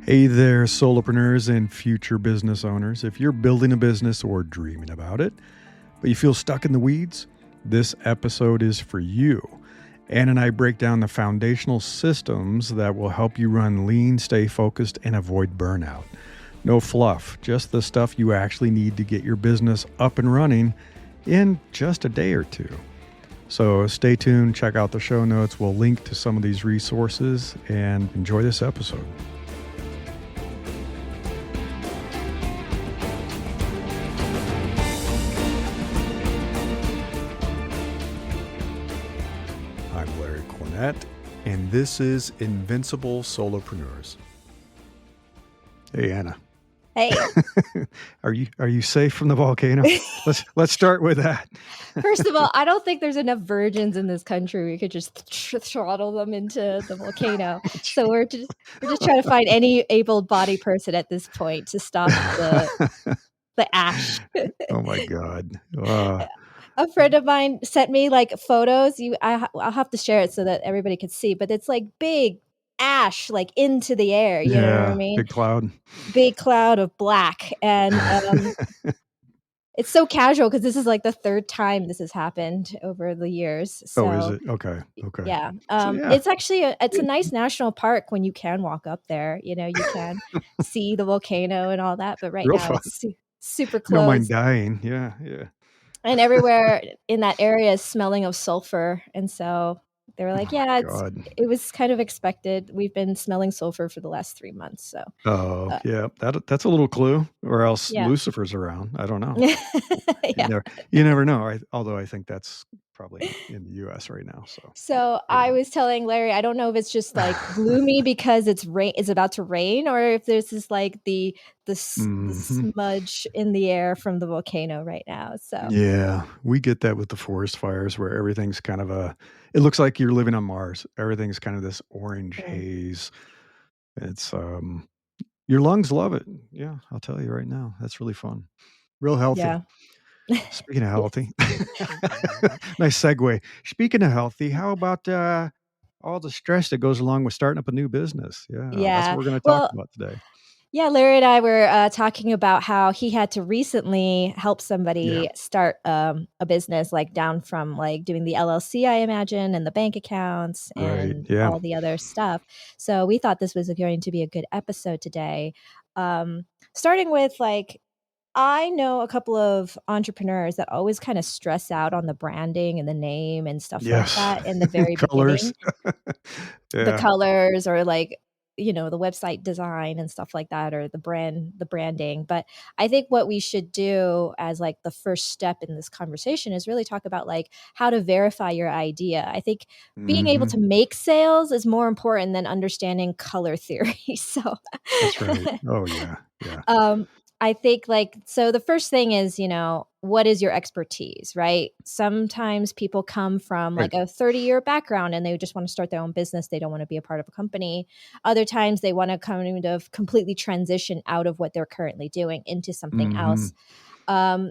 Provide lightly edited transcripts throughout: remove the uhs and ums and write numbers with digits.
Hey there, solopreneurs and future business owners. If you're building a business or dreaming about it, but you feel stuck in the weeds, this episode is for you. Ann and I break down the foundational systems that will help you run lean, stay focused, and avoid burnout. No fluff, just the stuff you actually need to get your business up and running in just a day or two. So stay tuned, check out the show notes. We'll link to some of these resources and enjoy this episode. Cornett, and this is Invincible Solopreneurs. Hey, Anna. Hey. Are you safe from the volcano? Let's start with that. First of all, I don't think there's enough virgins in this country. We could just throttle them into the volcano. So we're just trying to find any able-bodied person at this point to stop the ash. Oh my God. A friend of mine sent me like photos. I'll have to share it so that everybody can see, but it's like big ash like into the air. You know what I mean? Big cloud of black. And it's so casual because this is like the third time this has happened over the years. So, is it? Okay. Yeah. It's actually it's a nice national park when you can walk up there. You know, you can see the volcano and all that. But now it's super close. No mind dying. Yeah. And everywhere in that area is smelling of sulfur. And so they were like, it was kind of expected. We've been smelling sulfur for the last 3 months. So. That's a little clue, or else Lucifer's around. I don't know. You never know. Although I think that's probably in the U.S. right now. So I was telling Larry, I don't know if it's just like gloomy because it's about to rain, or if there's this like the smudge in the air from the volcano right now. So yeah, we get that with the forest fires where everything's kind of it looks like you're living on Mars. Everything's kind of this orange haze. It's your lungs love it. Yeah, I'll tell you right now. That's really fun. Real healthy. Yeah. Speaking of healthy, nice segue. Speaking of healthy, how about all the stress that goes along with starting up a new business? Yeah. That's what we're going to talk about today. Yeah, Larry and I were talking about how he had to recently help somebody start a business, like down from like doing the LLC, I imagine, and the bank accounts and all the other stuff. So we thought this was going to be a good episode today. Starting with like, I know a couple of entrepreneurs that always kind of stress out on the branding and the name and stuff like that in the very beginning. The colors or like, you know, the website design and stuff like that, or the branding. But I think what we should do as like the first step in this conversation is really talk about like how to verify your idea. I think being able to make sales is more important than understanding color theory. So that's right. Oh yeah. I think so the first thing is, you know, what is your expertise, right? Sometimes people come from like a 30-year background and they just want to start their own business. They don't want to be a part of a company. Other times they want to kind of completely transition out of what they're currently doing into something else.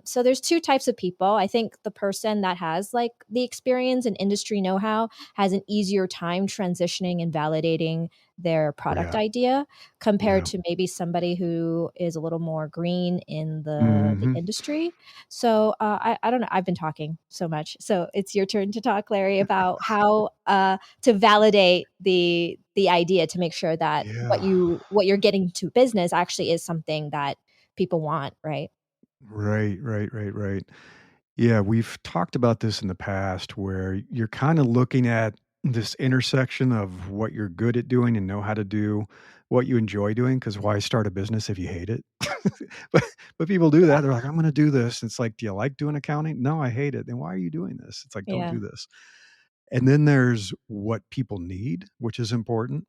So there's two types of people. I think the person that has like the experience and industry know-how has an easier time transitioning and validating their product idea compared to maybe somebody who is a little more green in the industry. So I don't know. I've been talking so much. So it's your turn to talk, Larry, about how to validate the idea to make sure that what you're getting to business actually is something that people want, right? Right. Yeah, we've talked about this in the past where you're kind of looking at this intersection of what you're good at doing and know how to do, what you enjoy doing, because why start a business if you hate it? but people do that. They're like, I'm going to do this. It's like, do you like doing accounting? No, I hate it. Then why are you doing this? It's like, don't do this. And then there's what people need, which is important.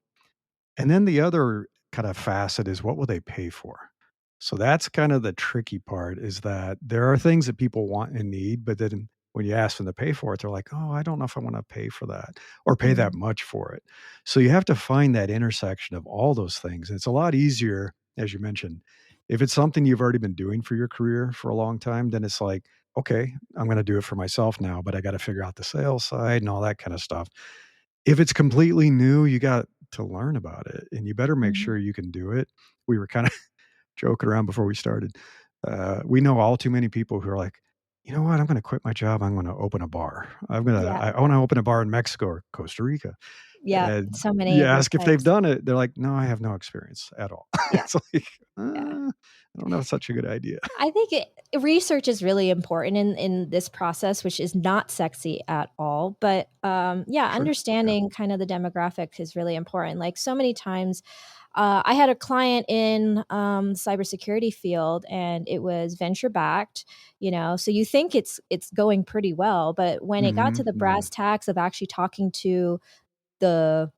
And then the other kind of facet is what will they pay for? So that's kind of the tricky part, is that there are things that people want and need, but then when you ask them to pay for it, they're like, oh, I don't know if I want to pay for that or pay that much for it. So you have to find that intersection of all those things. And it's a lot easier, as you mentioned, if it's something you've already been doing for your career for a long time, then it's like, okay, I'm going to do it for myself now, but I got to figure out the sales side and all that kind of stuff. If it's completely new, you got to learn about it, and you better make Mhm. sure you can do it. We were kinda joking around before we started. We know all too many people who are like, "You know what? I'm gonna quit my job. I'm gonna open a bar. Yeah. I wanna open a bar in Mexico or Costa Rica." Yeah. And So many you of those ask if they've types. done it, they're like, "No, I have no experience at all." Yeah. It's like, Yeah. I don't know if it's such a good idea." I think research is really important in this process, which is not sexy at all. But yeah, Sure. Yeah. understanding kind of the demographics is really important. Like so many times, I had a client in cybersecurity field, and it was venture backed. So you think it's going pretty well, but when it got to Mhm, the mhm. brass tacks of actually talking to the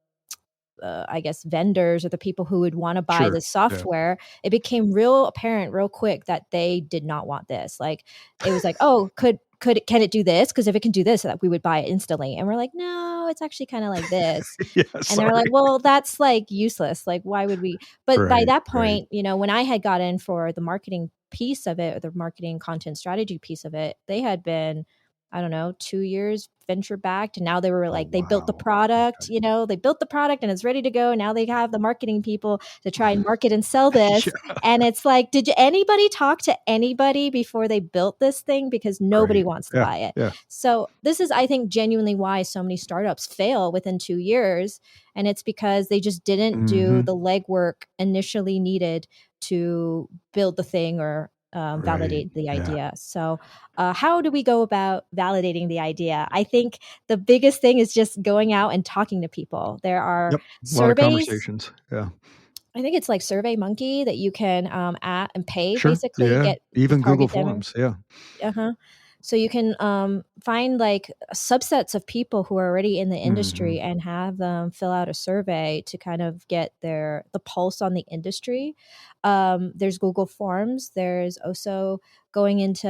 I guess vendors or the people who would want to buy Sure. the Yeah. software, it became real apparent real quick that they did not want this. Like it was like, oh, can it do this? Because if it can do this, that we would buy it instantly. And we're like, no, it's actually kind of like this. Yeah, And they're like, sorry. well, that's like useless. Like, why would we? But by Right, that right. point, when I had got in for the marketing piece of it or the marketing content strategy piece of it, they had been, I don't know, 2 years venture backed. And now they were Oh, like, they built the wow. product, Okay. they built the product and it's ready to go. Now they have the marketing people to try and market and sell this. Yeah, And it's like, did anybody talk to anybody before they built this thing? Because nobody right. wants to Yeah, buy it. yeah. So this is, I think, genuinely why so many startups fail within 2 years. And it's because they just didn't do Mhm. the legwork initially needed to build the thing or Right. validate the Yeah. idea. So, how do we go about validating the idea? I think the biggest thing is just going out and talking to people. There are Yep. A lot of surveys. conversations. Yeah. I think it's like Survey Monkey that you can at and pay Sure. basically Yeah. get the Even Google target demo. Forms. Yeah. Uh-huh. So you can find like subsets of people who are already in the industry Mhm. and have them fill out a survey to kind of get the pulse on the industry. There's Google Forms. There's also going into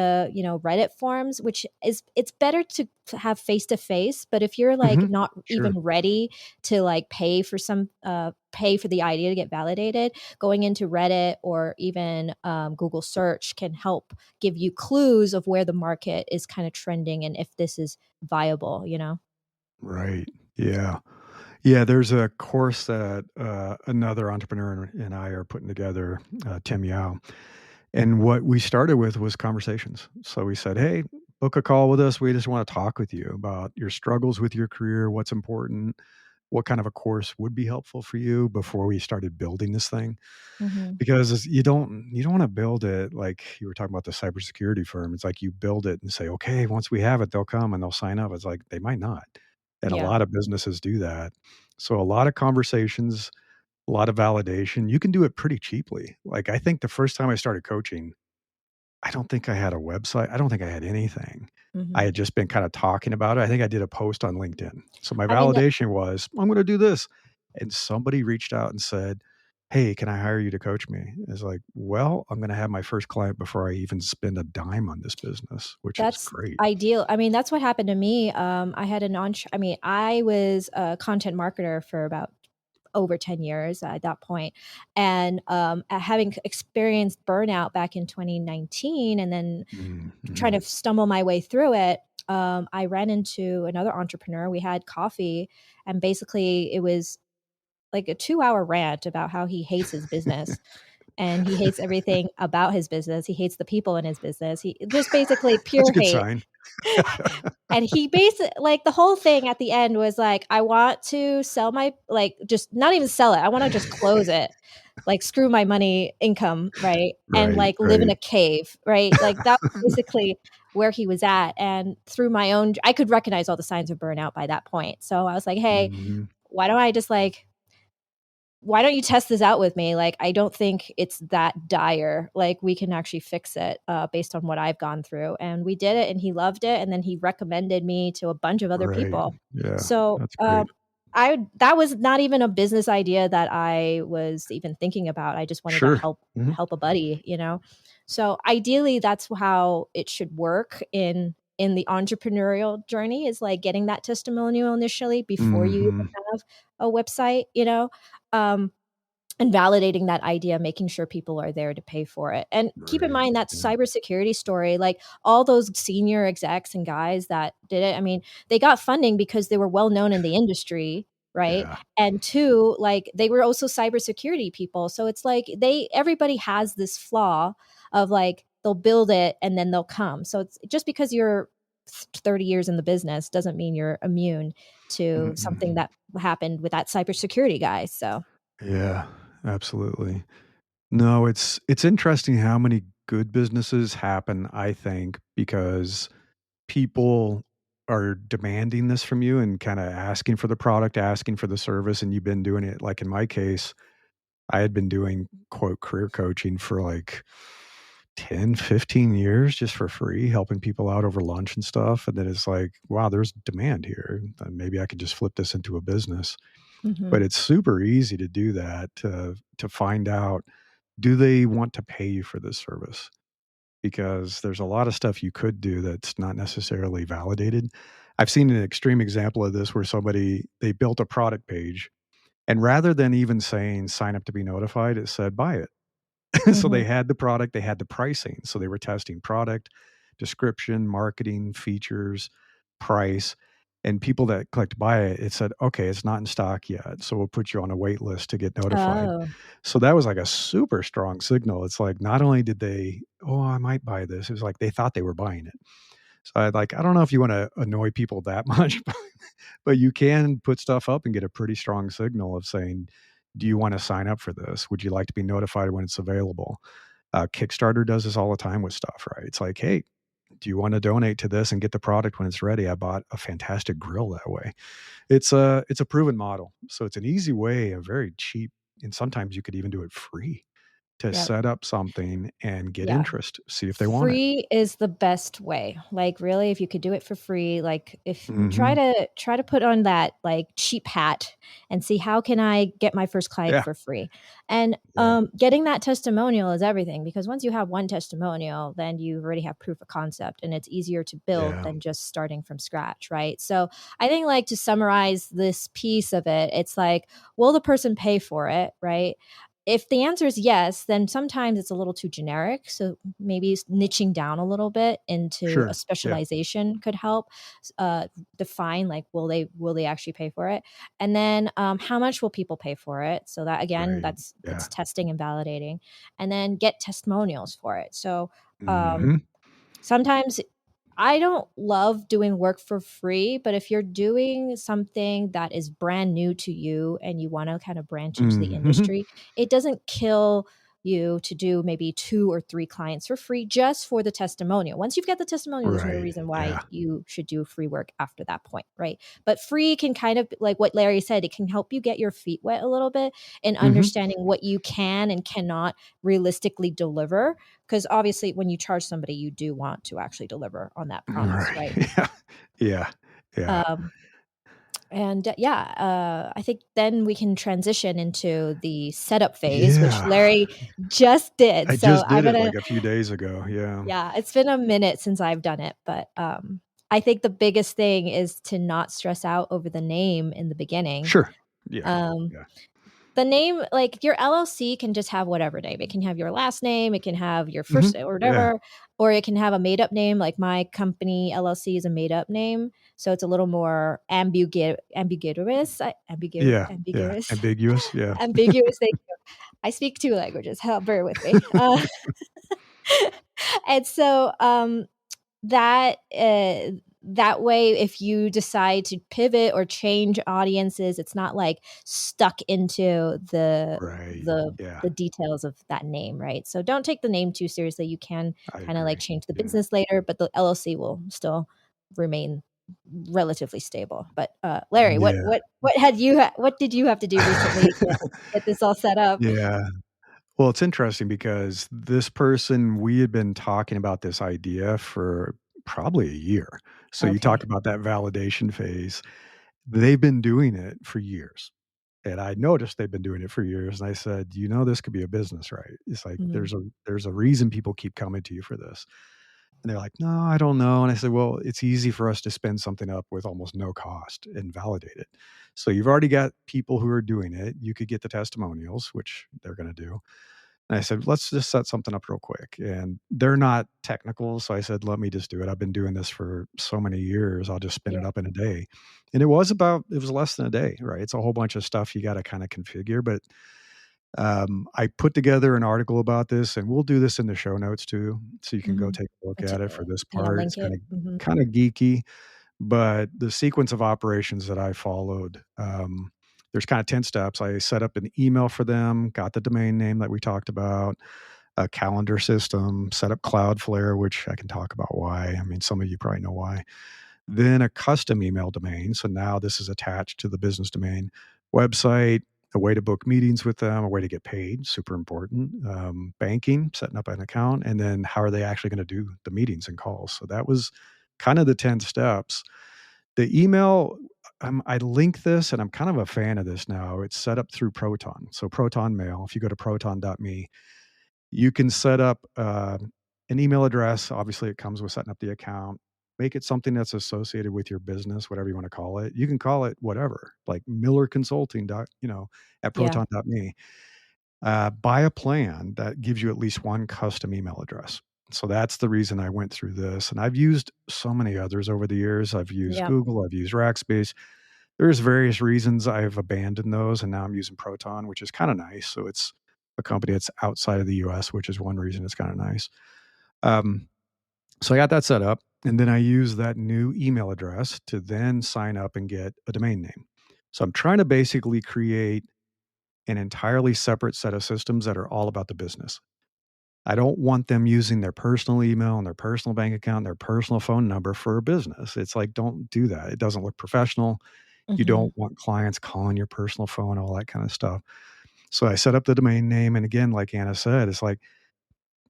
Reddit forums, which it's better to have face to face. But if you're like Mhm. not Sure. even ready to like pay for the idea to get validated, going into Reddit or even Google search can help give you clues of where the market is kind of trending and if this is viable. Right. Yeah. Yeah, there's a course that, another entrepreneur and I are putting together, Tim Yao, and what we started with was conversations. So we said, "Hey, book a call with us. We just wanna talk with you about your struggles with your career, what's important, what kind of a course would be helpful for you," before we started building this thing. Mhm. Because you don't wanna build it like you were talking about the cybersecurity firm. It's like you build it and say, "Okay, once we have it, they'll come and they'll sign up." It's like, they might not, and a Yeah. lot of businesses do that. So a lot of conversations, a lot of validation. You can do it pretty cheaply. Like, I think the first time I started coaching, I don't think I had a website. I don't think I had anything. I Mhm. had just been kinda talking about it. I think I did a post on LinkedIn. So my I mean, validation was, "I'm gonna do this." And somebody reached out and said, "Hey, can I hire you to coach me?" It's like, "Well, I'm gonna have my first client before I even spend a dime on this business," which is that's great. ideal. I mean, that's what happened to me. I was a content marketer for about over 10 years at that point. And having experienced burnout back in 2019 and then Mm, trying mhm. to stumble my way through it, I ran into another entrepreneur. We had coffee, and basically it was like a 2-hour rant about how he hates his business and he hates everything about his business. He hates the people in his business. He just basically That's pure a good hate. sign. And he basically like the whole thing at the end was like, I want to sell my like just not even sell it. I want to just close it. Like screw my money income, right? And Right, like live in right. a cave, right? Like that was basically where he was at. And through my own I could recognize all the signs of burnout by that point. So I was like, hey, Mhm. why don't I just like why don't you test this out with me? Like, I don't think it's that dire. Like, we can actually fix it based on what I've gone through. And we did it, and he loved it. And then he recommended me to a bunch of other Right. people. Yeah, So, that's great. I that was not even a business idea that I was even thinking about. I just wanted to Sure. Mhm. help a buddy. So, ideally, that's how it should work in the entrepreneurial journey is like getting that testimonial initially before you even Mhm. have a website. Um, and validating that idea, making sure people are there to pay for it. And keep in Right. mind that Yeah. cybersecurity story, like all those senior execs and guys that did it, I mean, they got funding because they were well known in the industry. right? Yeah. And two, like they were also cybersecurity people. So it's like everybody has this flaw of like they'll build it and then they'll come. So it's just because you're 30 years in the business doesn't mean you're immune to something Mm-mm. that happened with that cybersecurity guy. So, Yeah, absolutely. No, it's interesting how many good businesses happen, I think, because people are demanding this from you and kinda asking for the product, asking for the service, and you've been doing it. Like in my case, I had been doing, quote, "career coaching" for, like, 10, 15 years just for free, helping people out over lunch and stuff, and then it's like, "Wow, there's demand here. Maybe I could just flip this into a business." mhm. But it's super easy to do that, to find out, do they want to pay you for this service? Because there's a lot of stuff you could do that's not necessarily validated. I've seen an extreme example of this where they built a product page, and rather than even saying sign up to be notified, it said buy it. So they Mhm. had the product, they had the pricing. So they were testing product, description, marketing, features, price, and people that clicked buy it, it said, okay, it's not in stock yet. So we'll put you on a wait list to get notified. Oh. So that was like a super strong signal. It's like not only did they, oh, I might buy this, it was like they thought they were buying it. So I don't know if you want to annoy people that much, but you can put stuff up and get a pretty strong signal of saying, do you want to sign up for this? Would you like to be notified when it's available? Kickstarter does this all the time with stuff, right? It's like, hey, do you want to donate to this and get the product when it's ready? I bought a fantastic grill that way. It's a proven model. So it's an easy way, a very cheap, and sometimes you could even do it free to Yep. set up something and get Yeah. interest, see if they want it. Free is the best way. Like, really, if you could do it for free, like, if Mhm. try to put on that, like, cheap hat and see how can I get my first client Yeah, for free? And, yeah, getting that testimonial is everything because once you have one testimonial, then you already have proof of concept, and it's easier to build yeah. than just starting from scratch, right? So, I think, like, to summarize this piece of it, it's like, will the person pay for it, right? If the answer is yes, then sometimes it's a little too generic. So maybe niching down a little bit into a Sure. Yeah. specialization could help define like will they actually pay for it, and then how much will people pay for it? So that again, Right. that's Yeah. testing and validating, and then get testimonials for it. So um, Mhm. sometimes I don't love doing work for free, but if you're doing something that is brand new to you and you want to kind of branch into the Mhm. industry, it doesn't kill you to do maybe 2 or 3 clients for free just for the testimonial. Once you've got the testimonial, there's no Right. reason why Yeah. you should do free work after that point, right? But free can kind of like what Larry said, it can help you get your feet wet a little bit in Mhm. understanding what you can and cannot realistically deliver, because obviously when you charge somebody you do want to actually deliver on that promise, Right. right? Yeah. Yeah. Yeah. um and yeah, I think then we can transition into the setup phase, which Yeah. Larry just did. I So just I'm did it gonna, like a few days ago. Yeah. yeah, it's been a minute since I've done it, but I think the biggest thing is to not stress out over the name in the beginning. Sure. Yeah. um Yeah. the name, like your LLC can just have whatever name. It can have your last name, it can have your first Mhm. or Yeah. whatever, or it can have a made up name. Like my company LLC is a made up name. So it's a little more ambiguous, Yeah. Yeah. ambiguous, Ambiguous. Yeah. ambiguous. I speak 2 languages. Bear with me. And so that that way if you decide to pivot or change audiences, it's not like stuck into Right. Yeah. the details of that name, right? So don't take the name too seriously. You can I kind of like agree. change the Yeah. business later, but the LLC will still remain relatively stable. But Larry, Yeah. what did you have to do recently to get this all set up? Yeah. Well, it's interesting because this person, we had been talking about this idea for probably a year. So you talk Okay. about that validation phase. They've been doing it for years. And I noticed they've been doing it for years. And I said, you know, this could be a business, right? It's like Mhm. there's a reason people keep coming to you for this. And they're like, no, I don't know. And I said, well, it's easy for us to spin something up with almost no cost and validate it. So you've already got people who are doing it. You could get the testimonials, which they're going to do. And I said, let's just set something up real quick. And they're not technical. So I said, let me just do it. I've been doing this for so many years. I'll just spin Yeah. it up in a day. And it was less than a day, right? It's a whole bunch of stuff you got to kind of configure. But I put together an article about this, and we'll do this in the show notes too. So you can go Mhm. take a look It's at it for this and I'll part. It's link it. Mhm. kind of geeky, but the sequence of operations that I followed, there's kind of 10 steps. I set up an email for them, got the domain name that we talked about, a calendar system, set up Cloudflare, which I can talk about why. I mean, some of you probably know why. Then a custom email domain. So now this is attached to the business domain website, a way to book meetings with them, a way to get paid, super important. Banking, setting up an account, and then how are they actually going to do the meetings and calls? So that was kind of the 10 steps. The email, I link this and I'm kind of a fan of this now. It's set up through Proton. So Proton Mail, if you go to proton.me, you can set up an email address. Obviously, it comes with setting up the account. Make it something that's associated with your business, whatever you want to call it. You can call it whatever, like Miller Consulting. At Yeah. proton.me. Buy a plan that gives you at least one custom email address. So that's the reason I went through this. And I've used so many others over the years. I've used Yeah. Google, I've used Rackspace. There's various reasons I've abandoned those, and now I'm using Proton, which is kind of nice. So it's a company that's outside of the US, which is one reason it's kind of nice. Um, so I got that set up, and then I use that new email address to then sign up and get a domain name. So I'm trying to basically create an entirely separate set of systems that are all about the business. I don't want them using their personal email and their personal bank account and their personal phone number for a business. It's like, don't do that. It doesn't look professional. You Mhm. don't want clients calling your personal phone, all that kind of stuff. So I set up the domain name. And again, like Anna said, it's like,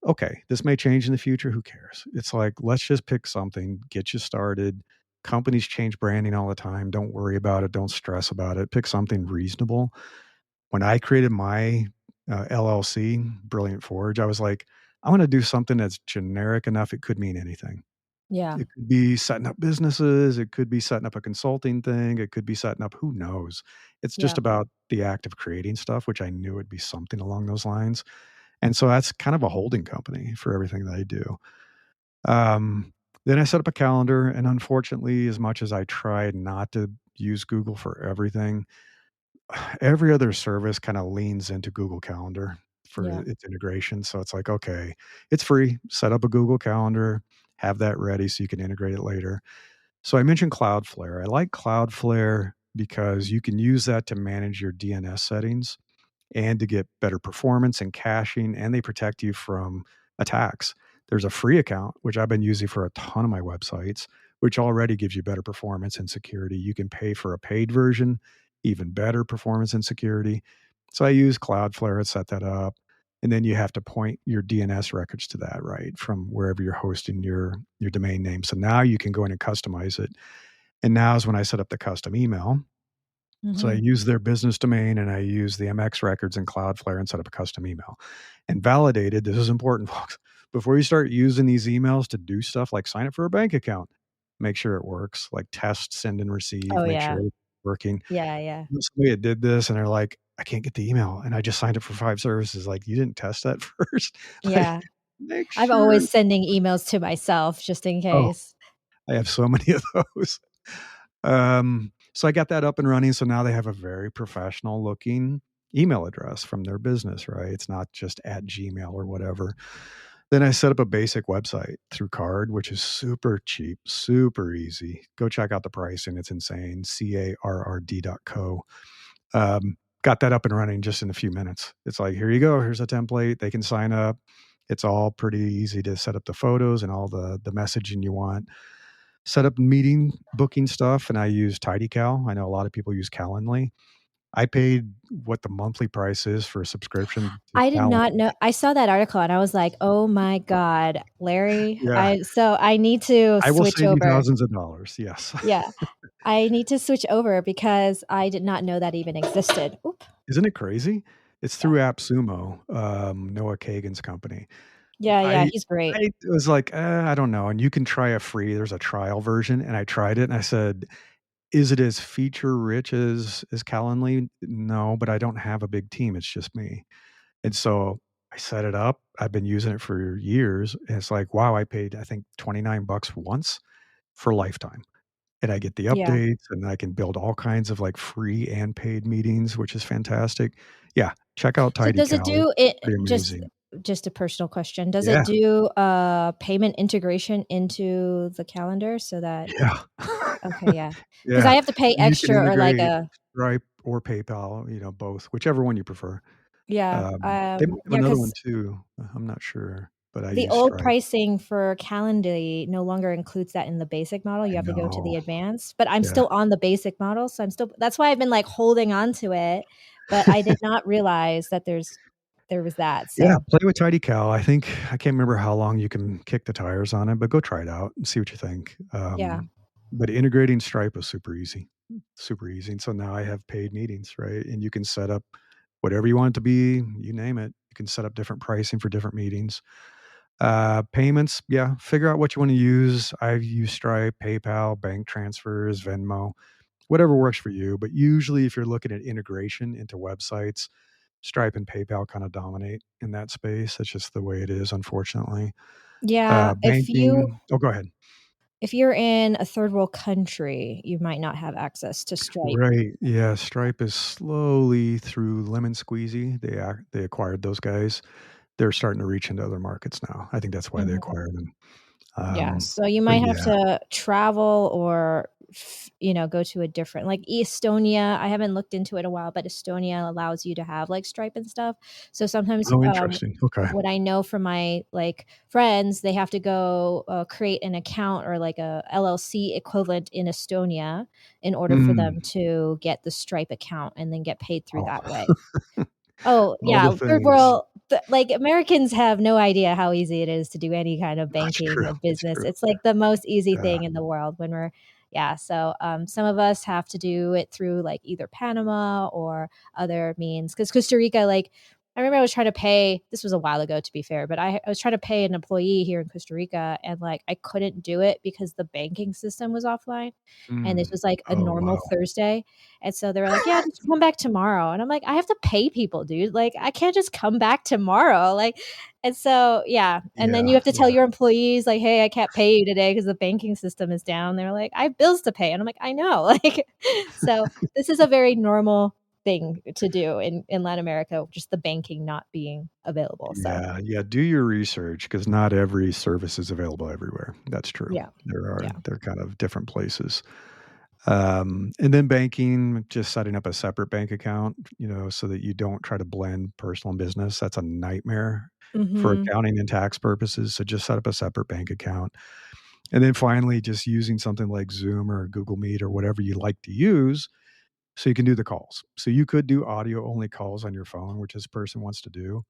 okay, this may change in the future. Who cares? It's like, let's just pick something, get you started. Companies change branding all the time. Don't worry about it. Don't stress about it. Pick something reasonable. When I created my LLC, Brilliant Forge, I was like, I want to do something that's generic enough. It could mean anything. Yeah. It could be setting up businesses. It could be setting up a consulting thing. It could be setting up, who knows? It's just Yeah. about the act of creating stuff, which I knew would be something along those lines. And so that's kind of a holding company for everything that I do. Um, then I set up a calendar. And unfortunately, as much as I tried not to use Google for everything, every other service kind of leans into Google Calendar for Yeah. its integration. So it's like, okay, it's free. Set up a Google Calendar, have that ready so you can integrate it later. So I mentioned Cloudflare. I like Cloudflare because you can use that to manage your DNS settings and to get better performance and caching, and they protect you from attacks. There's a free account, which I've been using for a ton of my websites, which already gives you better performance and security. You can pay for a paid version, even better performance and security. So I use Cloudflare and set that up. And then you have to point your DNS records to that, right? From wherever you're hosting your domain name. So now you can go in and customize it. And now is when I set up the custom email. So I Mhm. use their business domain and I use the MX records in Cloudflare and set up a custom email and validated. This is important, folks. Before you start using these emails to do stuff like sign up for a bank account, make sure it works, like test, send, and receive, Oh, make sure yeah. it's working. Yeah, yeah. Somebody that did this and they're like, I can't get the email. And I just signed up for 5 services. Like, you didn't test that first. Like, Yeah. make I'm sure. always sending emails to myself just in Oh, case. I have so many of those. So I got that up and running. So now they have a very professional looking email address from their business, right? It's not just at Gmail or whatever. Then I set up a basic website through Card, which is super cheap, super easy. Go check out the pricing. It's insane. CARRD.co. Got that up and running just in a few minutes. It's like, here you go. Here's a template. They can sign up. It's all pretty easy to set up the photos and all the messaging you want. Set up meeting booking stuff, and I use TidyCal. I know a lot of people use Calendly. I paid what the monthly price is for a subscription to I did Calendly. not know I saw that article and I was like, "Oh my god, Larry." Yeah, I need to I will switch save you over. thousands of dollars. Yes. Yeah. I need to switch over because I did not know that even existed. Oop. Isn't it crazy? It's Yeah. through AppSumo, Noah Kagan's company. Yeah, yeah, I he's great. I was like, I don't know, and you can try a free there's a trial version, and I tried it, and I said, "Is it as feature rich as Calendly? No, but I don't have a big team, it's just me." And so I set it up. I've been using it for years, and it's like, wow, I paid, I think, 29 bucks once for lifetime. And I get the Yeah. updates, and I can build all kinds of, like, free and paid meetings, which is fantastic. Yeah, check out So does it TidyCal, it's do it pretty just amazing. just a personal question, does it Yeah, do, payment integration into the calendar so that yeah. okay, yeah, because I Yeah, have to pay you can extra or like integrate a Stripe or PayPal, both, whichever one you prefer. yeah, They might have yeah, another one because too, I'm not sure, but I the use old Stripe. pricing for Calendly no longer includes that in the basic model, I you have to go to know. the advanced, but I'm Yeah. still on the basic model, so I'm still that's why I've been, like, holding on to it, but I did not realize that there was that, Yeah, so play with TidyCal. I can't remember how long you can kick the tires on it, but go try it out and see what you think. yeah. But integrating Stripe was super easy, and so now I have paid meetings, right? And you can set up whatever you want it to be, you name it. You can set up different pricing for different meetings. Payments, yeah, figure out what you wanna use. I've used Stripe, PayPal, bank transfers, Venmo, whatever works for you, but usually if you're looking at integration into websites, Stripe and PayPal kinda dominate in that space. That's just the way it is, unfortunately. Yeah, Banking Oh, go ahead. if you're in a third world country, you might not have access to Stripe. Right, yeah, Stripe is slowly through lemon squeezy. They acquired those guys. They're starting to reach into other markets now. I think that's why they Mhm. acquired them. Yeah, Um, so you but might have yeah. to travel or go to a different like Estonia, I haven't looked into it in a while, but Estonia allows you to have, like, Stripe and stuff. So sometimes, Oh, interesting. Okay. what I know from my, like, friends, they have to go, create an account or, like, a LLC equivalent in Estonia in order for them Mm. to get the Stripe account and then get paid through Oh. that way. Oh, All the yeah, third things. world like, Americans have no idea how easy it is to do any kind of That's banking true, or that's business. true. It's, like, the most easy Yeah. thing in the world when we're yeah, so, some of us have to do it through, like, either Panama or other means. Because Costa Rica, like I remember I was trying to pay this was a while ago, to be fair, but I was trying to pay an employee here in Costa Rica, and, like, I couldn't do it because the banking system was offline, and this Mm. was, like, a Oh, normal wow. Thursday, and so they were like, "Yeah, just come back tomorrow." And I'm like, "I have to pay people, dude. Like, I can't just come back tomorrow." Like, and so, yeah. And then you Yeah, have to tell yeah, your employees, like, "Hey, I can't pay you today because the banking system is down." They're like, "I have bills to pay." And I'm like, "I know." Like, so this is a very normal thing to do in Latin America, just the banking not being available. So, yeah, yeah, do your research because not every service is available everywhere. That's true. yeah. Yeah. They're kind of different places. And then banking, just setting up a separate bank account, so that you don't try to blend personal and business. That's a nightmare for Mhm. accounting and tax purposes. So just set up a separate bank account. And then finally, just using something like Zoom or Google Meet or whatever you like to use so you can do the calls. So you could do audio only calls on your phone, which this person wants to do.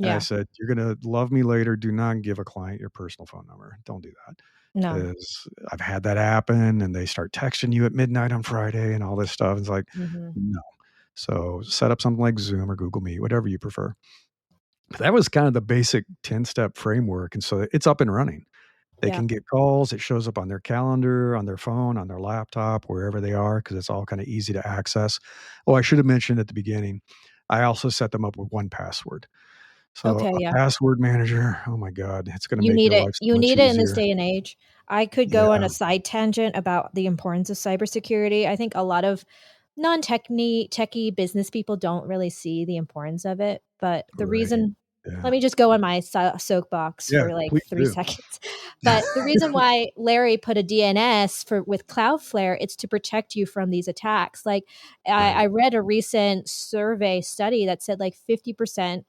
And I Yeah. said, "You're gonna love me later. Do not give a client your personal phone number. Don't do that." No. Because I've had that happen, and they start texting you at midnight on Friday and all this stuff. It's like, Mhm. no. So set up something like Zoom or Google Meet, whatever you prefer. But that was kind of the basic 10-step framework, and so it's up and running. They Yeah. can get calls, it shows up on their calendar, on their phone, on their laptop, wherever they are, because it's all kinda easy to access. Oh, I should have mentioned at the beginning, I also set them up with 1Password. So, Okay, a yeah. password manager, oh my god, it's gonna You make need your it. life so You much need it in this easier. day and age. I could go on Yeah, a side tangent about the importance of cybersecurity. I think a lot of techie business people don't really see the importance of it, but the right. reason let Yeah. me just go on my soapbox Yeah, for, like, please 3 do. seconds. But the reason why Larry put a DNS for with Cloudflare, it's to protect you from these attacks. Like, I Right. read a recent survey study that said, like, 50%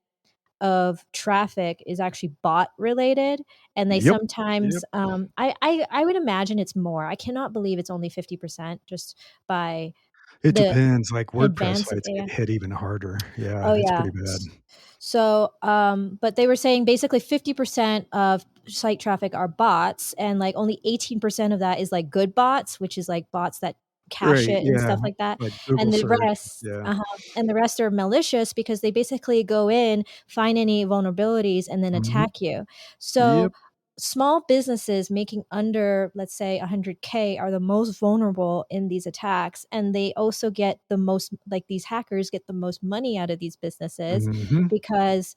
of traffic is actually bot related, and they Yep. sometimes, Yep. I would imagine it's more. I cannot believe it's only 50% just by It the depends, like, WordPress advance of sites get AI. hit even harder. Yeah, Oh, it's yeah. pretty bad. So, but they were saying basically 50% of site traffic are bots, and, like, only 18% of that is, like, good bots, which is, like, bots that cache Right, it and yeah, stuff like that, like Google and the search, rest yeah, and the rest are malicious because they basically go in, find any vulnerabilities, and then mhm, attack you. So, yep, small businesses making under, let's say, 100K are the most vulnerable in these attacks, and they also get the most like, these hackers get the most money out of these businesses mhm, because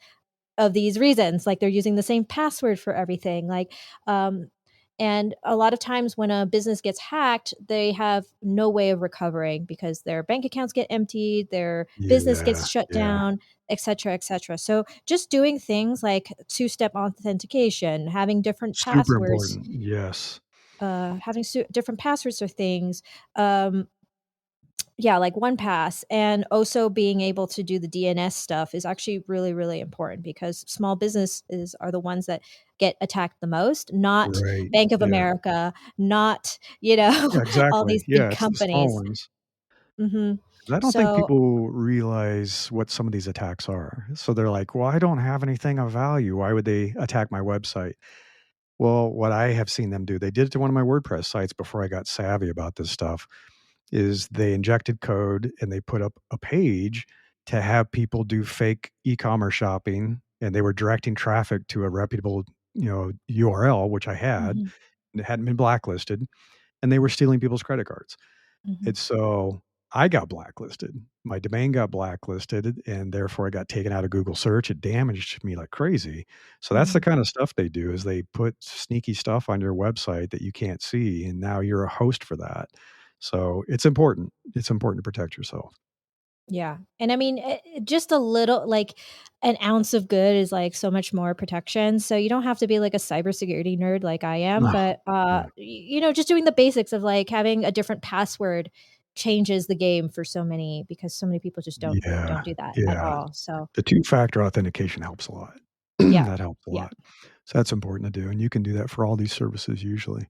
of these reasons, like they're using the same password for everything, like um and a lot of times when a business gets hacked, they have no way of recovering because their bank accounts get emptied, their business Yeah, gets shut yeah. down, etc., etc. So just doing things like two-step authentication, having different Super passwords, important. Yes. having different passwords for things, um, yeah, like one pass, and also being able to do the DNS stuff is actually really, really important because small businesses are the ones that get attacked the most, not Right. Bank of Yeah. America, not, Yeah, all exactly. these big Yeah, it's the small companies. ones. Mhm. 'Cause I don't think So people realize what some of these attacks are. So they're like, "Well, I don't have anything of value. Why would they attack my website?" Well, what I have seen them do, they did it to one of my WordPress sites before I got savvy about this stuff, is they injected code and they put up a page to have people do fake e-commerce shopping, and they were directing traffic to a reputable, URL, which I had, Mhm, and it hadn't been blacklisted, and they were stealing people's credit cards. mhm, And so I got blacklisted. My domain got blacklisted, and therefore I got taken out of Google search. It damaged me like crazy. So that's the mhm. kind of stuff they do is they put sneaky stuff on your website that you can't see, and now you're a host for that. So it's important. It's important to protect yourself. Yeah, and I mean, just a little, like, an ounce of good is, like, so much more protection, so you don't have to be, like, a cybersecurity nerd like I am, No. but, Yeah. just doing the basics of, like, having a different password changes the game for so many because so many people just Yeah. don't do that at Yeah. all, so The two-factor authentication helps a lot. yeah. That helps a Yeah. lot. So that's important to do, and you can do that for all these services usually.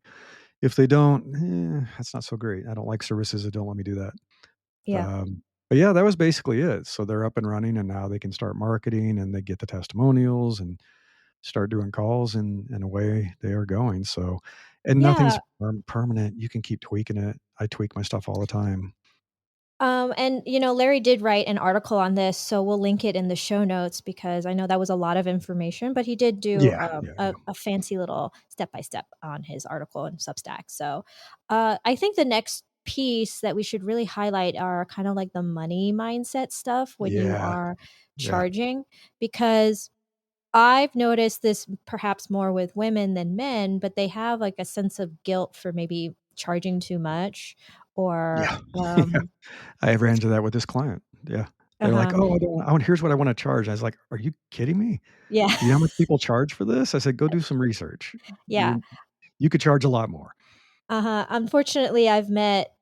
If they don't, that's not so great. I don't like services that don't let me do that. Yeah. But yeah, that was basically it. So they're up and running, and now they can start marketing, and they get the testimonials and start doing calls, and away they are going. So, and nothing's Yeah. permanent. You can keep tweaking it. I tweak my stuff all the time. And Larry did write an article on this, so we'll link it in the show notes because I know that was a lot of information, but he did do Yeah, yeah, yeah. a fancy little step by step on his article in Substack. So I think the next piece that we should really highlight are kind of like the money mindset stuff when you Yeah, are yeah. charging, because I've noticed this perhaps more with women than men, but they have like a sense of guilt for maybe charging too much or Yeah. Yeah. I ran into that with this client. Yeah. They're like, uh-huh. "Oh, I don't here's what I wanna charge." I was like, "Are you kidding me? Yeah. Do you know how much people charge for this?" I said, "Go do some research. Yeah. You could charge a lot more." Uh-huh. Unfortunately, I've met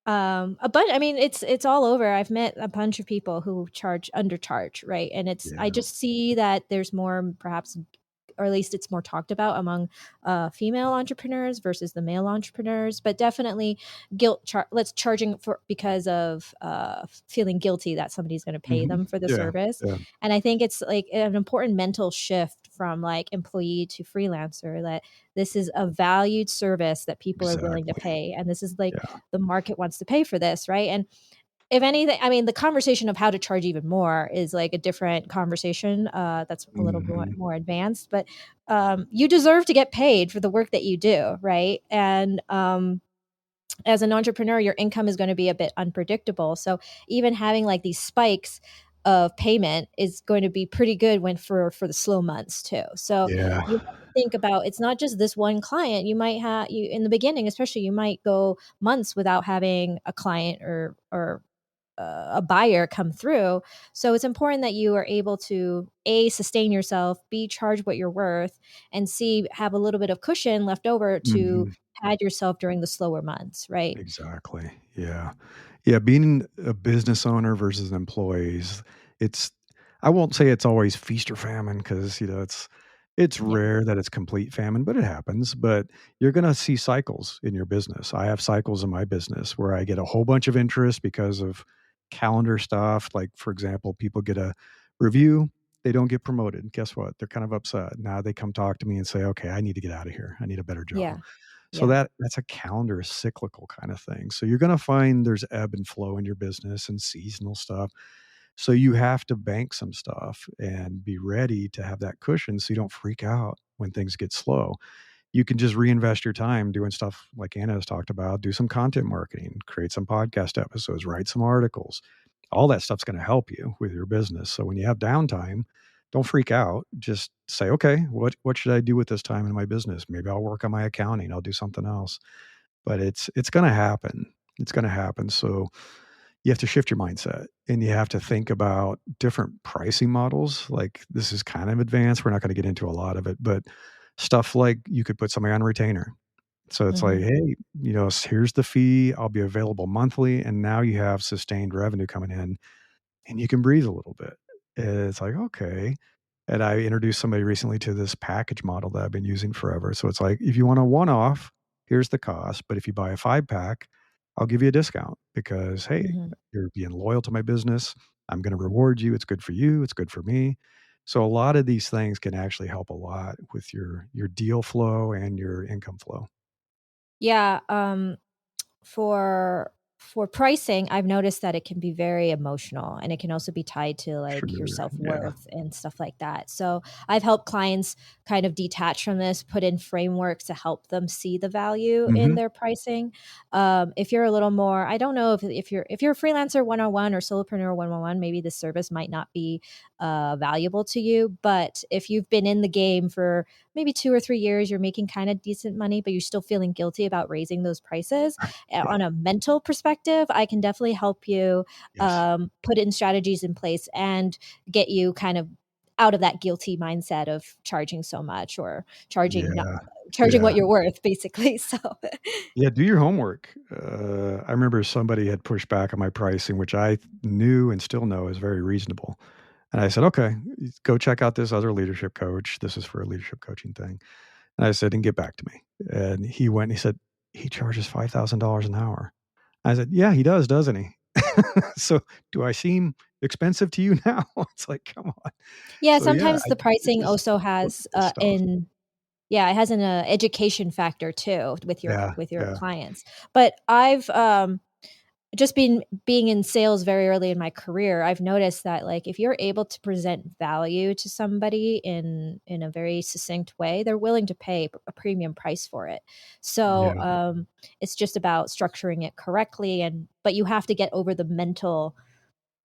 a bunch. I mean, it's all over. I've met a bunch of people who charge undercharge, right? And I Yeah. just see that there's more perhaps, or at least it's more talked about among female entrepreneurs versus the male entrepreneurs, but definitely let's charging for because of feeling guilty that somebody's going to pay Mhm. them for the Yeah, service. yeah. And I think it's like an important mental shift from like employee to freelancer, that this is a valued service that people are willing to Exactly. pay, and this is like Yeah. the market wants to pay for this, right? And if anything, I mean, the conversation of how to charge even more is like a different conversation, that's a little Mhm. more advanced, but you deserve to get paid for the work that you do, right? And as an entrepreneur, your income is going to be a bit unpredictable. So even having like these spikes of payment is going to be pretty good when for the slow months too. So Yeah. you have to think about, it's not just this one client. You might have, you in the beginning, especially, you might go months without having a client or a buyer come through. So it's important that you are able to A, sustain yourself, B, charge what you're worth, and C, have a little bit of cushion left over to Mhm. pad yourself during the slower months, right? Exactly. Yeah. Yeah, being a business owner versus an employee is it's I won't say it's always feast or famine because, it's Yeah. rare that it's complete famine, but it happens, but you're gonna see cycles in your business. I have cycles in my business where I get a whole bunch of interest because of calendar stuff, like, for example, people get a review, they don't get promoted. Guess what? They're kind of upset. Now they come talk to me and say, "Okay, I need to get out of here. I need a better job." Yeah. So Yeah. that's a calendar cyclical kind of thing. So you're gonna find there's ebb and flow in your business and seasonal stuff. So you have to bank some stuff and be ready to have that cushion so you don't freak out when things get slow. You can just reinvest your time doing stuff like Anna has talked about, do some content marketing, create some podcast episodes, write some articles. All that stuff's gonna help you with your business. So when you have downtime, don't freak out. Just say, okay, what should I do with this time in my business? Maybe I'll work on my accounting. I'll do something else. But it's going to happen. It's going to happen. So you have to shift your mindset and you have to think about different pricing models. Like this is kind of advanced. We're not going to get into a lot of it, but stuff like you could put somebody on retainer. So it's like, Mhm. hey, here's the fee. I'll be available monthly. And now you have sustained revenue coming in and you can breathe a little bit. It's like, okay. And I introduced somebody recently to this package model that I've been using forever. So it's like, if you want a one off, here's the cost. But if you buy a 5 pack, I'll give you a discount because, hey, Mhm. you're being loyal to my business. I'm going to reward you. It's good for you. It's good for me. So a lot of these things can actually help a lot with your deal flow and your income flow. Yeah, for for pricing, I've noticed that it can be very emotional and it can also be tied to like your Sure. Yeah. self-worth and stuff like that. So I've helped clients kind of detach from this, put in frameworks to help them see the value in Hmm. their pricing. If you're a little more, I don't know if you're a freelancer 101 or solopreneur 101, maybe the service might not be valuable to you. But if you've been in the game for maybe 2 or 3 years, you're making kind of decent money, but you're still feeling guilty about raising those prices Yeah. on a mental perspective, I can definitely help you Yes. put in strategies in place and get you kind of out of that guilty mindset of charging so much or charging not Yeah. charging what Yeah. you're worth, basically. So, Yeah, do your homework. I remember somebody had pushed back on my pricing, which I knew and still know is very reasonable. And I said, okay, go check out this other leadership coach. This is for a leadership coaching thing. And I said, and get back to me. And he went and he said, he charges $5,000 an hour. I said, yeah, he does, doesn't he? So do I seem expensive to you now? It's like, come on. yeah, So yeah, sometimes the it's pricing just also look has at this stuff. yeah, it has an education factor too Yeah. with your Yeah. clients. But I've just being in sales very early in my career, I've noticed that like if you're able to present value to somebody in a very succinct way, they're willing to pay a premium price for it. So Yeah. it's just about structuring it correctly, and but you have to get over the mental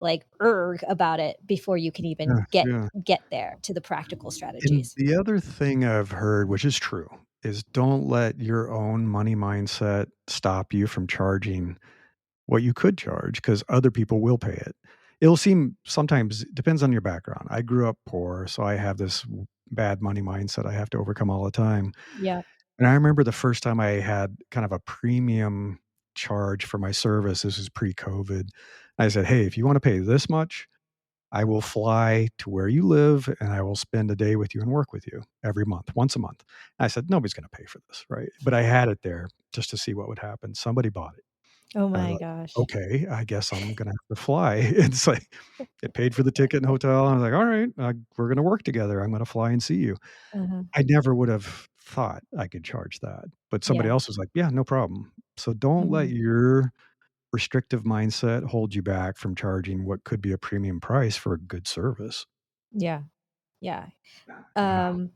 like erg about it before you can even Yeah. Yeah. get there to the practical And strategies. the other thing I've heard, which is true, is don't let your own money mindset stop you from charging what you could charge because other people will pay it. It'll seem sometimes it depends on your background. I grew up poor, so I have this bad money mindset I have to overcome all the time. Yeah. And I remember the first time I had kind of a premium charge for my service. This was pre-COVID. I said, "Hey, if you want to pay this much, I will fly to where you live and I will spend a day with you and work with you every month, once a month." I said, "Nobody's going to pay for this, right?" But I had it there just to see what would happen. Somebody bought it. Oh I was my like, gosh. "Okay, I guess I'm gonna have to fly." It's like it paid for the ticket and hotel. I was like, "All right, we're gonna work together. I'm gonna fly and see you." Uh-huh. I never would have thought I could charge that, but somebody Yeah. else was like, "Yeah, no problem." So don't let Mhm. your restrictive mindset hold you back from charging what could be a premium price for a good service. Yeah. Yeah. Yeah. Um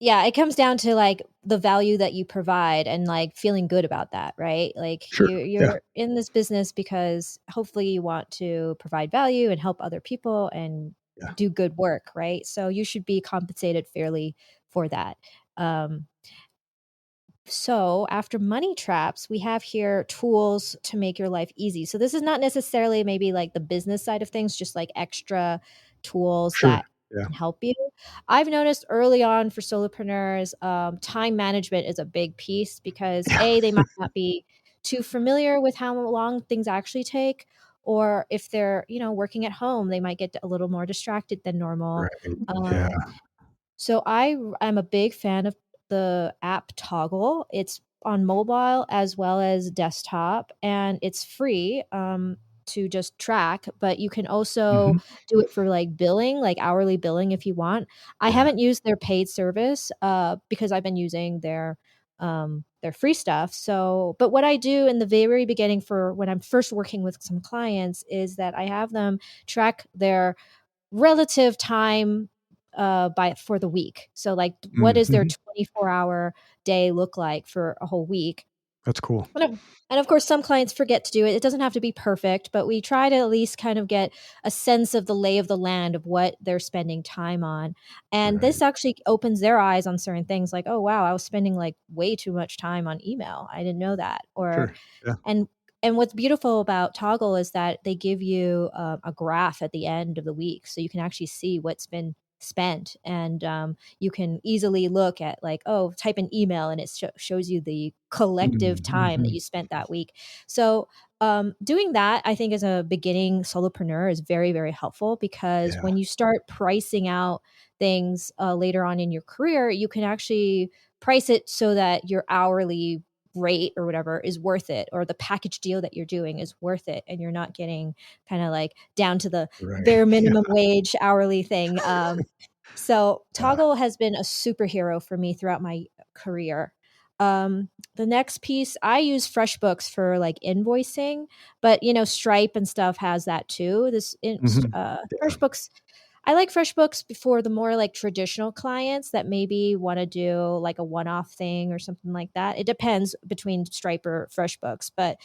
Yeah, it comes down to, like, the value that you provide and, like, feeling good about that, right? Like, Sure. Yeah. you're in this business because hopefully you want to provide value and help other people and Yeah. do good work, right? So you should be compensated fairly for that. Um so, after money traps, we have here tools to make your life easy. So, this is not necessarily maybe like the business side of things, just like extra tools Sure. that Yeah. can help you. I've noticed early on for solopreneurs, time management is a big piece because Yeah. A, they might not be too familiar with how long things actually take. Or if they're, working at home, they might get a little more distracted than normal. Right. Yeah. Um, so I'm a big fan of the app Toggle. It's on mobile as well as desktop, and it's free to just track, but you can also Mhm. do it for like billing, like hourly billing if you want. I Yeah. haven't used their paid service because I've been using their free stuff. So, but what I do in the very beginning for when I'm first working with some clients is that I have them track their relative time by for the week. So like what does their Mhm. 24-hour day look like for a whole week? That's cool. And of course, some clients forget to do it. It doesn't have to be perfect, but we try to at least kind of get a sense of the lay of the land of what they're spending time on. And this Right. actually opens their eyes on certain things like, oh, wow, I was spending like way too much time on email. I didn't know that. Or, Sure. Yeah. and, and what's beautiful about Toggle is that they give you a graph at the end of the week. So you can actually see what's been spent. And you can easily look at like, oh, type an email and it shows you the collective Mm, time that mhm. you spent that week. So doing that, I think as a beginning solopreneur is very, very helpful because Yeah. when you start pricing out things later on in your career, you can actually price it so that your hourly rate or whatever is worth it, or the package deal that you're doing is worth it, and you're not getting kind of like down to the Right. bare Yeah. minimum wage hourly thing. So Yeah. Toggle has been a superhero for me throughout my career. The next piece, I use FreshBooks for like invoicing, but Stripe and stuff has that too. Mhm. Yeah. FreshBooks, I like FreshBooks for the more like traditional clients that maybe want to do like a one-off thing or something like that. It depends between Stripe or FreshBooks, but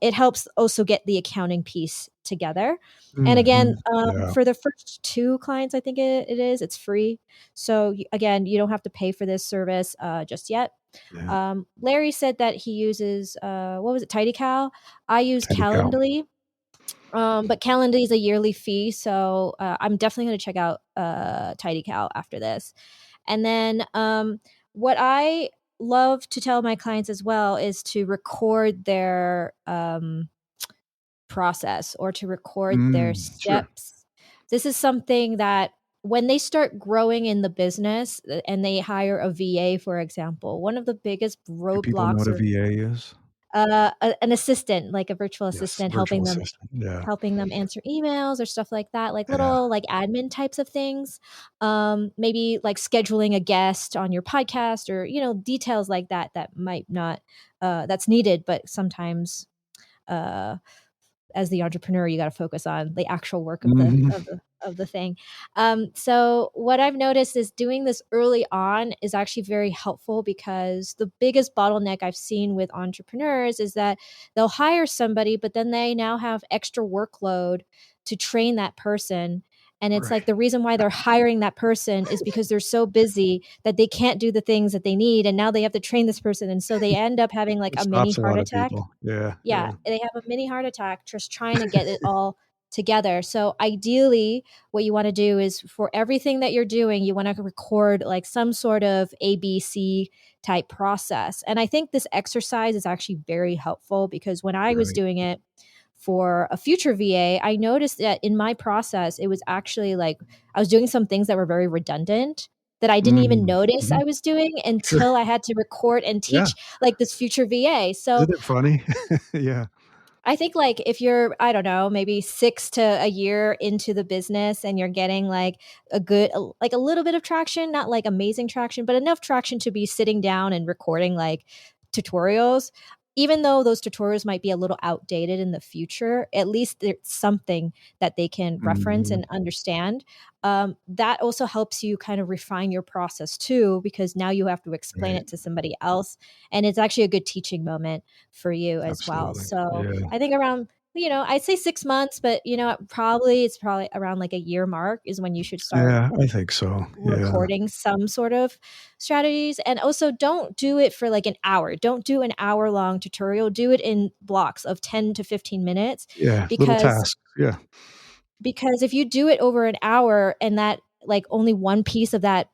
it helps also get the accounting piece together. And again, Mhm. Yeah. for the first two clients, I think it's free. So again, you don't have to pay for this service just yet. Yeah. Larry said that he uses what was it, TidyCal. I use Tidy cow. Calendly, but Calendly is a yearly fee, so I'm definitely going to check out TidyCal after this. And then what I love to tell my clients as well is to record their process or to record their Mm, sure. steps. This is something that when they start growing in the business and they hire a VA, for example, one of the biggest Do people know roadblocks what a or VA is? an assistant, like a virtual Yes, assistant, virtual assistant. Yeah. helping them answer emails or stuff like that, like Yeah. little like admin types of things. Maybe like scheduling a guest on your podcast or details like that that might not that's needed, but sometimes uh as the entrepreneur, you got to focus on the actual work of the Mhm. thing. So what I've noticed is doing this early on is actually very helpful because the biggest bottleneck I've seen with entrepreneurs is that they'll hire somebody, but then they now have extra workload to train that person. And it's like Right. the reason why they're hiring that person is because they're so busy that they can't do the things that they need. And now they have to train this person. And so they end up having like It a mini stops a heart lot of attack. people. Yeah, Yeah, yeah. they have a mini heart attack just trying to get it all together. So ideally, what you want to do is for everything that you're doing, you want to record like some sort of ABC type process. And I think this exercise is actually very helpful because when I was Right. doing it for a future VA, I noticed that in my process, it was actually like I was doing some things that were very redundant that I didn't even Mm. notice Mhm. I was doing Sure. until I had to record and Yeah. teach like this future VA. So Isn't it funny? Yeah. I think like if you're, I don't know, maybe 6 to a year into the business and you're getting like like a little bit of traction, not like amazing traction, but enough traction to be sitting down and recording like tutorials, even though those tutorials might be a little outdated in the future, at least there's something that they can reference Mhm. and understand. That also helps you kind of refine your process too, because now you have to explain Right. it to somebody else. And it's actually a good teaching moment for you as well. Absolutely. So Yeah. I think around, I'd say 6 months, but it's probably around like a year mark is when you should start Yeah, I think so. Yeah. recording some sort of strategies. And also don't do it for like an hour. Don't do an hour long tutorial. Do it in blocks of 10 to 15 minutes Yeah, little because tasks. Yeah. if you do it over an hour and that like only one piece of that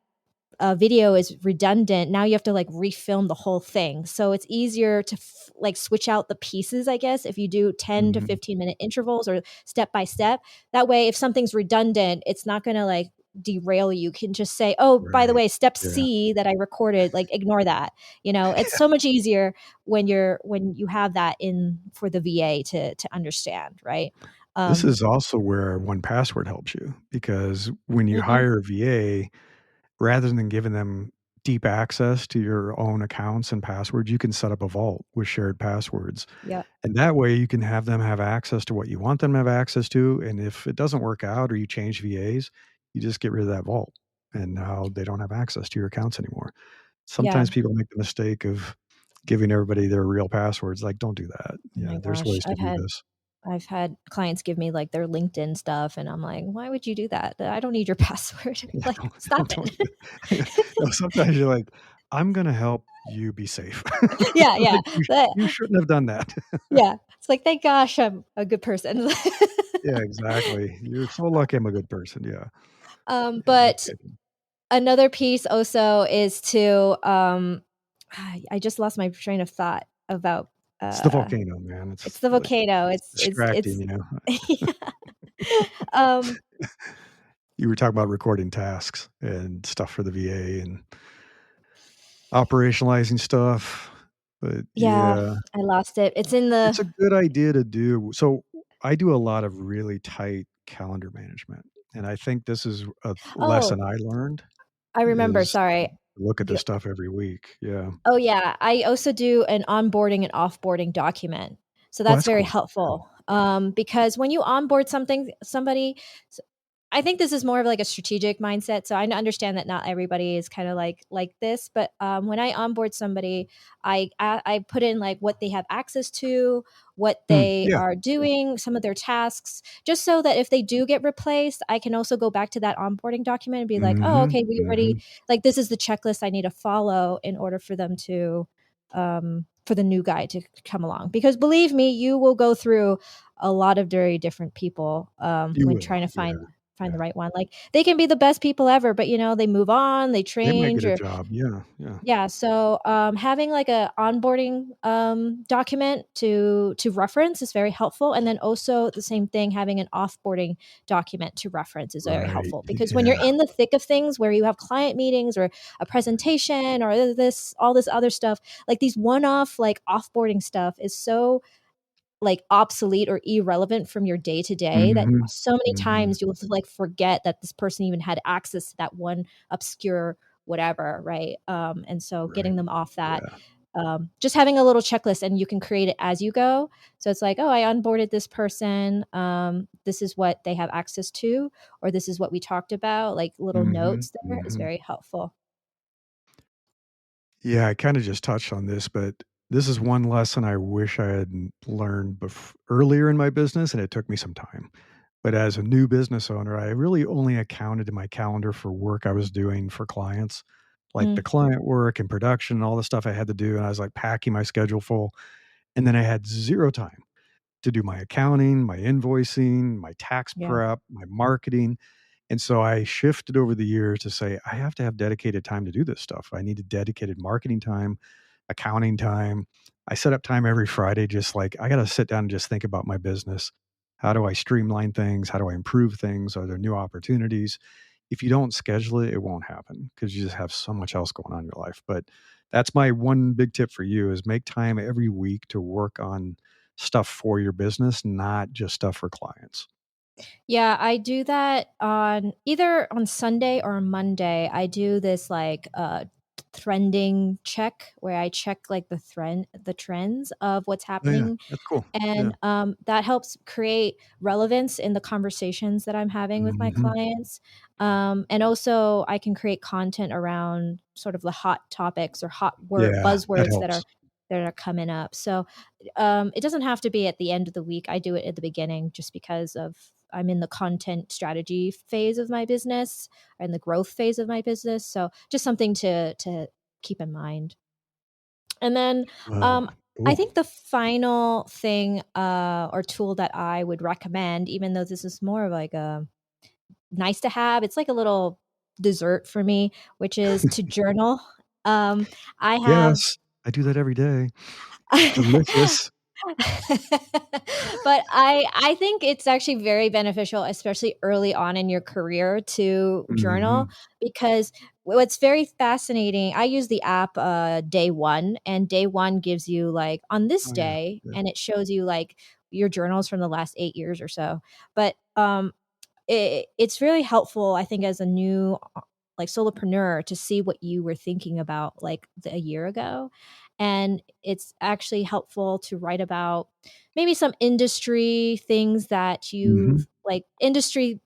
video is redundant, now you have to like refilm the whole thing. So it's easier to like switch out the pieces, I guess, if you do 10 to Mhm. 15-minute intervals or step by step. That way, if something's redundant, it's not going to like derail you. You can just say, oh, by the Right. way, step Yeah. C that I recorded, like ignore that. It's so much easier when you have that in for the VA to understand, right? This Um, is also where 1Password helps you because when you mhm, hire a VA, rather than giving them deep access to your own accounts and passwords, you can set up a vault with shared passwords. yeah, And that way you can have them have access to what you want them to have access to. And if it doesn't work out or you change VAs, you just get rid of that vault. And now they don't have access to your accounts anymore. yeah, Sometimes people make the mistake of giving everybody their real passwords. Like, don't do that. Oh Yeah, my there's gosh, ways to do this. I've had clients give me, like, their LinkedIn stuff, and I'm like, "Why would you do that? I don't need your password." Yeah, Like, stop don't it. do it. No, sometimes you're like, "I'm gonna help you be safe." Yeah, yeah, Like, but you shouldn't have done that. yeah, it's like, "Thank gosh I'm a good person." Yeah, exactly. You're so lucky I'm a good person. Yeah. Yeah, no But kidding. another piece also is to, I just lost my train of thought about, It's the uh volcano, man. it's It's the like volcano, it's distracting, it's you know? yeah. Um, You were talking about recording tasks and stuff for the VA and operationalizing stuff, but yeah, yeah, I lost it. It's in it's the a good idea to do. So, I do a lot of really tight calendar management, and I think this is a oh, lesson I learned I remember, is sorry. look at Do this stuff every week. Yeah. Oh, yeah, I also do an onboarding and offboarding document, so Oh, that's that's very cool. Yeah. helpful, because when you onboard somebody I think this is more of like a strategic mindset. So I understand that not everybody is kind of like this, but when I onboard somebody, I put in like what they have access to, what Mm, they yeah. are doing, some of their tasks, just so that if they do get replaced, I can also go back to that onboarding document and be like, oh, Mhm, okay, we already mhm. like this is the checklist I need to follow in order for them to for the new guy to come along. Because believe me, you will go through a lot of very different people You when will. trying to Yeah, find the yeah. right one. Like, they can be the best people ever, but, they move on, they They might get change a or job. Yeah, yeah. yeah, so, having, like, a onboarding, document to reference is very helpful, and then also the same thing, having an offboarding document to reference is very Right. helpful because when you're Yeah. in the thick of things where you have client meetings or a presentation or this all this other stuff, like, these one-off, like, offboarding stuff is so like obsolete or irrelevant from your day to day that Mhm, so many mhm. times you'll like forget that this person even had access to that one obscure whatever, right? And so Right. getting them off that, Yeah. just having a little checklist and you can create it as you go. So it's like, oh, I onboarded this person. This is what they have access to, or this is what we talked about. Like little Mhm, notes there is mhm. very helpful. Yeah, I kinda just touched on this, but this is one lesson I wish I had learned earlier in my business, and it took me some time. But as a new business owner, I really only accounted in my calendar for work I was doing for clients, like the Mm, client work and production and all the stuff I had to do, and I was, like, packing my schedule full, and then I had 0 time to do my accounting, my invoicing, my tax yeah. prep, my marketing, and so I shifted over the years to say, I have to have dedicated time to do this stuff. I need a dedicated marketing time, accounting time. I set up time every Friday, just like I got to sit down and just think about my business. How do I streamline things? How do I improve things? Are there new opportunities? If you don't schedule it, it won't happen because you just have so much else going on in your life. But that's my one big tip for you is make time every week to work on stuff for your business, not just stuff for clients. Yeah, I do that on either on Sunday or Monday. I do this like trending check where I check like the trends of what's Oh, yeah, happening that's cool. Yeah. and that helps create relevance in the conversations that I'm having with my Mhm. clients. And also I can create content around sort of the hot topics or hot word Yeah, that buzzwords helps. that are coming up. So it doesn't have to be at the end of the week. I do it at the beginning just because of I'm in the content strategy phase of my business and the growth phase of my business. So just something to keep in mind. And then Wow, um, I cool. think the final thing or tool that I would recommend, even though this is more of like a nice to have, it's like a little dessert for me, which is to journal. I have Yes, I do that every day. It's delicious. But I think it's actually very beneficial, especially early on in your career to journal Mhm. because what's very fascinating, I use the app Day One, and Day One gives you like on this Oh, yeah, day, yeah. and it shows you like your journals from the last 8 years or so. But it's really helpful, I think, as a new like solopreneur to see what you were thinking about like a year ago. And it's actually helpful to write about maybe some industry things that Mhm. you've like industry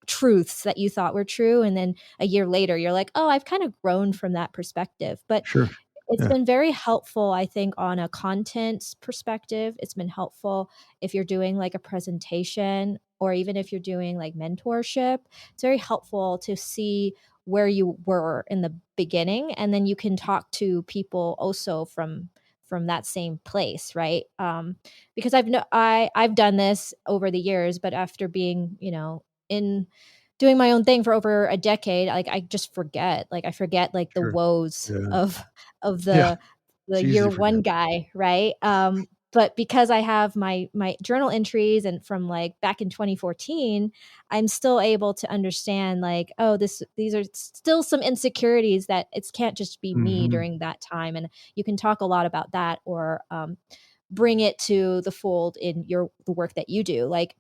truths that you thought were true. And then a year later, you're like, oh, I've kind of grown from that perspective. But Sure. It's Yeah, been very helpful, I think, on a content perspective. It's been helpful if you're doing like a presentation or even if you're doing like mentorship. It's very helpful to see where you were in the beginning, and then you can talk to people also from that same place, right? Because I've done this over the years, but after being, in doing my own thing for over a decade, like I just forget. Like I forget like the sure. woes Yeah. of Yeah, the it's easy year to forget. one guy, right? But because I have my journal entries and from like back in 2014, I'm still able to understand like, oh, these are still some insecurities that it can't just be me Mhm. during that time. And you can talk a lot about that or bring it to the fold in the work that you do. Like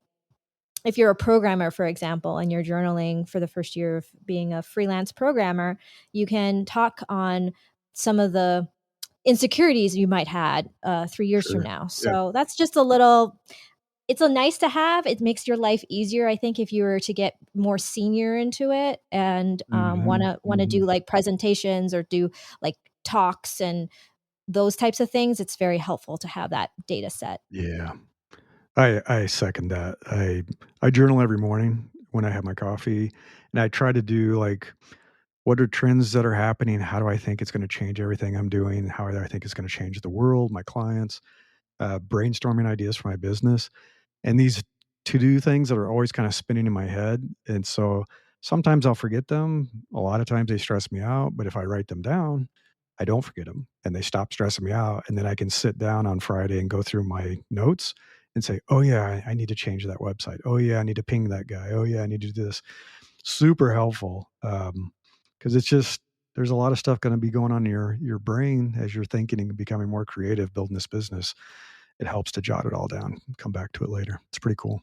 if you're a programmer, for example, and you're journaling for the first year of being a freelance programmer, you can talk on some of the insecurities you might had 3 years from Sure. now. Yeah. So that's just a little. It's a nice to have. It makes your life easier, I think, if you were to get more senior into it and Mhm. wanna do Mhm. like presentations or do like talks and those types of things. It's very helpful to have that data set. Yeah. I second that. I journal every morning when I have my coffee, and I try to do, like, what are trends that are happening? How do I think it's gonna change everything I'm doing? How do I think it's gonna change the world, my clients, brainstorming ideas for my business. And these to-do things that are always kinda spinning in my head, and so sometimes I'll forget them, a lot of times they stress me out, but if I write them down, I don't forget them, and they stop stressing me out, and then I can sit down on Friday and go through my notes and say, "Oh, yeah, I need to change that website. Oh, yeah, I need to ping that guy. Oh, yeah, I need to do this." Super helpful, because it's just there's a lot of stuff gonna be going on in your brain as you're thinking and becoming more creative building this business. It helps to jot it all down, come back to it later. It's pretty cool.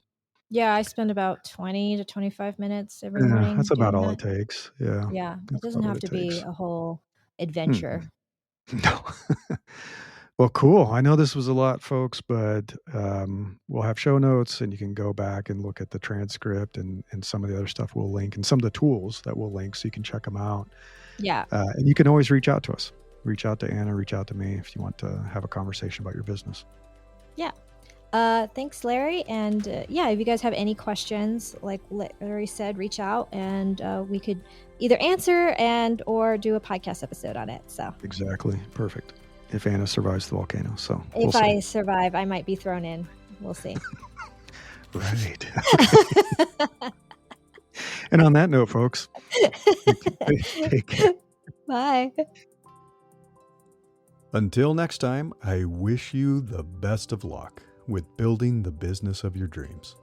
Yeah, I spend about 20 to 25 minutes every Yeah, morning that's about doing all that. it takes. Yeah, Yeah, it that's doesn't about what have it to be takes. a whole Mm-mm. adventure. No. Well, cool. I know this was a lot, folks, but, we'll have show notes, and you can go back and look at the transcript and some of the other stuff we'll link and some of the tools that we'll link so you can check them out. Yeah. And you can always reach out to us. Reach out to Anna, reach out to me if you want to have a conversation about your business. Yeah. Thanks, Larry. And yeah, if you guys have any questions, like Larry said, reach out and we could either answer and or do a podcast episode on it. So Exactly. Perfect. If Anna survives the volcano, so we'll if see. I survive, I might be thrown in. We'll see. Right. And on that note, folks, take care. Bye. Until next time, I wish you the best of luck with building the business of your dreams.